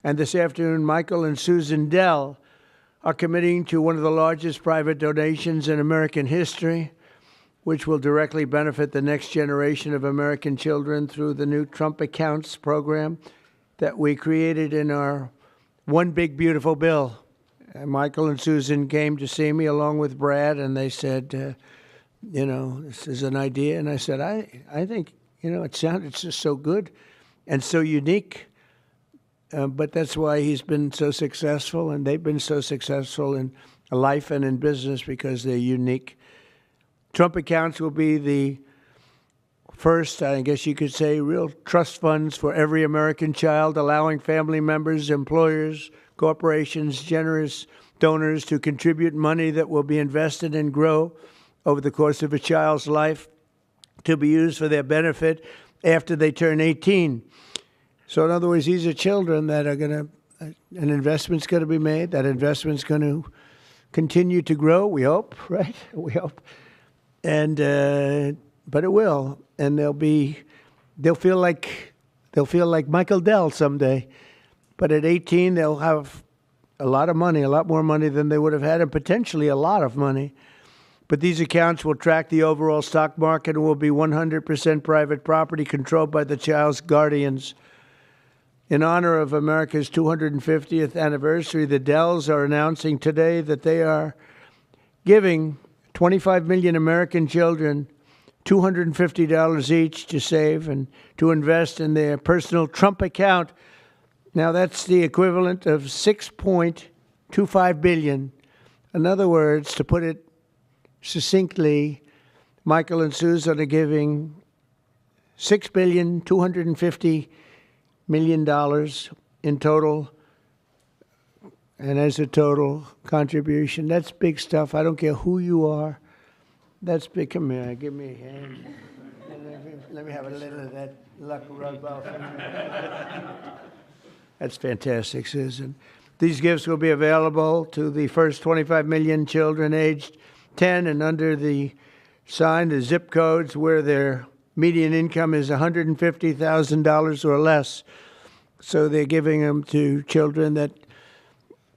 And this afternoon, Michael and Susan Dell are committing to one of the largest private donations in American history, which will directly benefit the next generation of American children through the new Trump Accounts program that we created in our One Big Beautiful Bill. And Michael and Susan came to see me along with Brad, and they said, this is an idea. And I said, I think, it sounded just so good and so unique. But that's why he's been so successful, and they've been so successful in life and in business because they're unique. Trump Accounts will be the first, I guess you could say, real trust funds for every American child, allowing family members, employers, corporations, generous donors to contribute money that will be invested and grow over the course of a child's life to be used for their benefit after they turn 18. So in other words, these are children that are an investment's going to be made. That investment's going to continue to grow, we hope, right? We hope. And, but it will. And they'll feel like Michael Dell someday. But at 18, they'll have a lot of money, a lot more money than they would have had, and potentially a lot of money. But these accounts will track the overall stock market and will be 100% private property controlled by the child's guardians. In honor of America's 250th anniversary, the Dells are announcing today that they are giving 25 million American children $250 each to save and to invest in their personal Trump account. Now, that's the equivalent of $6.25 billion. In other words, to put it succinctly, Michael and Susan are giving $6.25 billion in total, and as a total contribution. That's big stuff. I don't care who you are. That's big. Come here, give me a hand. Let me have a little of that luck rub off. That's fantastic, Susan. These gifts will be available to the first 25 million children aged 10 and under the zip codes where their median income is $150,000 or less. So they're giving them to children that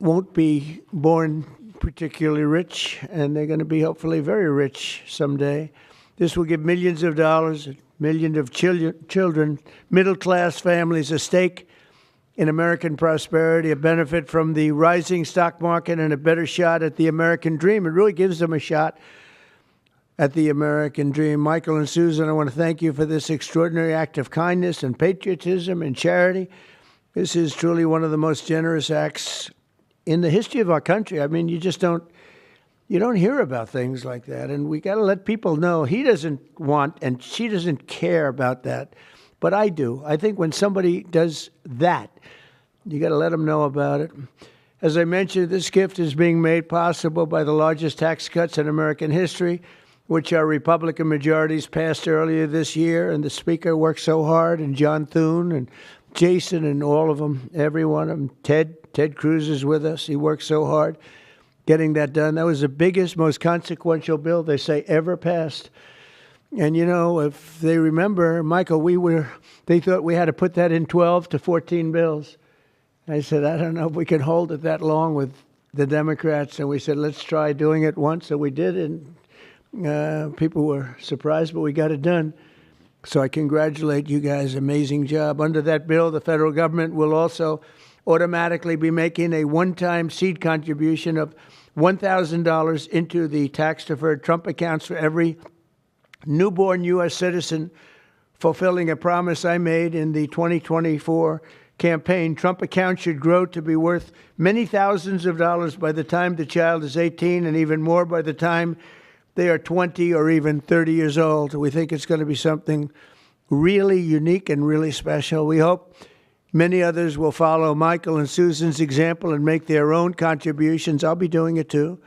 won't be born particularly rich, and they're going to be hopefully very rich someday. This will give millions of dollars, millions of children, middle-class families a stake in American prosperity, a benefit from the rising stock market, and a better shot at the American dream. It really gives them a shot at the American dream. Michael and Susan, I want to thank you for this extraordinary act of kindness and patriotism and charity. This is truly one of the most generous acts in the history of our country. I mean, you don't hear about things like that. And we got to let people know he doesn't want and she doesn't care about that. But I do. I think when somebody does that, you got to let them know about it. As I mentioned, this gift is being made possible by the largest tax cuts in American history, which our Republican majorities passed earlier this year, and the Speaker worked so hard, and John Thune and Jason and all of them, every one of them. Ted Cruz is with us. He worked so hard getting that done. That was the biggest, most consequential bill they say ever passed. And, if they remember, Michael, they thought we had to put that in 12 to 14 bills. I said, I don't know if we can hold it that long with the Democrats. And we said, let's try doing it once. So we did, and people were surprised, but we got it done. So I congratulate you guys. Amazing job. Under that bill, the federal government will also automatically be making a one-time seed contribution of $1,000 into the tax-deferred Trump accounts for every newborn U.S. citizen, fulfilling a promise I made in the 2024 campaign. Trump accounts should grow to be worth many thousands of dollars by the time the child is 18 and even more by the time they are 20 or even 30 years old. We think it's going to be something really unique and really special. We hope many others will follow Michael and Susan's example and make their own contributions. I'll be doing it too,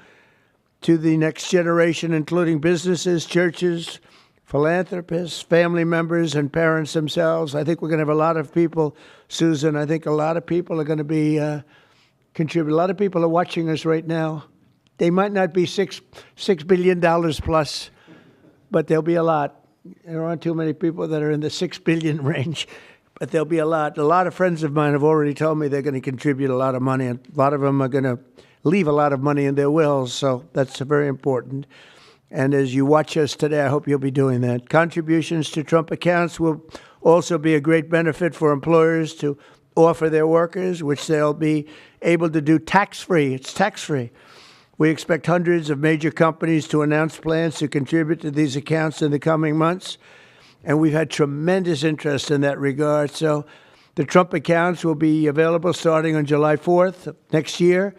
to the next generation, including businesses, churches, philanthropists, family members, and parents themselves. I think we're going to have a lot of people, Susan. I think a lot of people are going to be contribute. A lot of people are watching us right now. They might not be $6 billion plus, but there'll be a lot. There aren't too many people that are in the 6 billion range. but there'll be a lot. A lot of friends of mine have already told me they're going to contribute a lot of money, and a lot of them are going to leave a lot of money in their wills, so that's very important. And as you watch us today, I hope you'll be doing that. Contributions to Trump accounts will also be a great benefit for employers to offer their workers, which they'll be able to do tax-free. It's tax-free. We expect hundreds of major companies to announce plans to contribute to these accounts in the coming months, and we've had tremendous interest in that regard. So the Trump accounts will be available starting on July 4th of next year.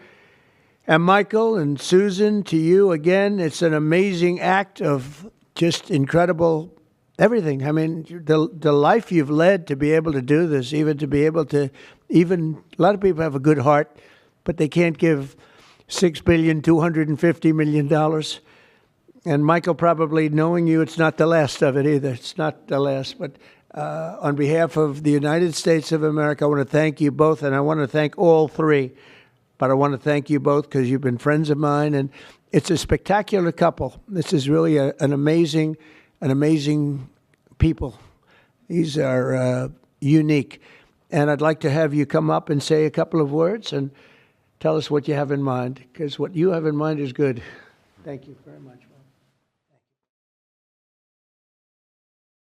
And Michael and Susan, to you again, it's an amazing act of just incredible everything. I mean, the life you've led to be able to do this, even to be able to, even a lot of people have a good heart, but they can't give $6.25 billion. And Michael, probably knowing you, it's not the last of it either. It's not the last. But on behalf of the United States of America, I want to thank you both, and I want to thank all three. But I want to thank you both because you've been friends of mine, and it's a spectacular couple. This is really an amazing people. These are unique. And I'd like to have you come up and say a couple of words and tell us what you have in mind, because what you have in mind is good. Thank you very much.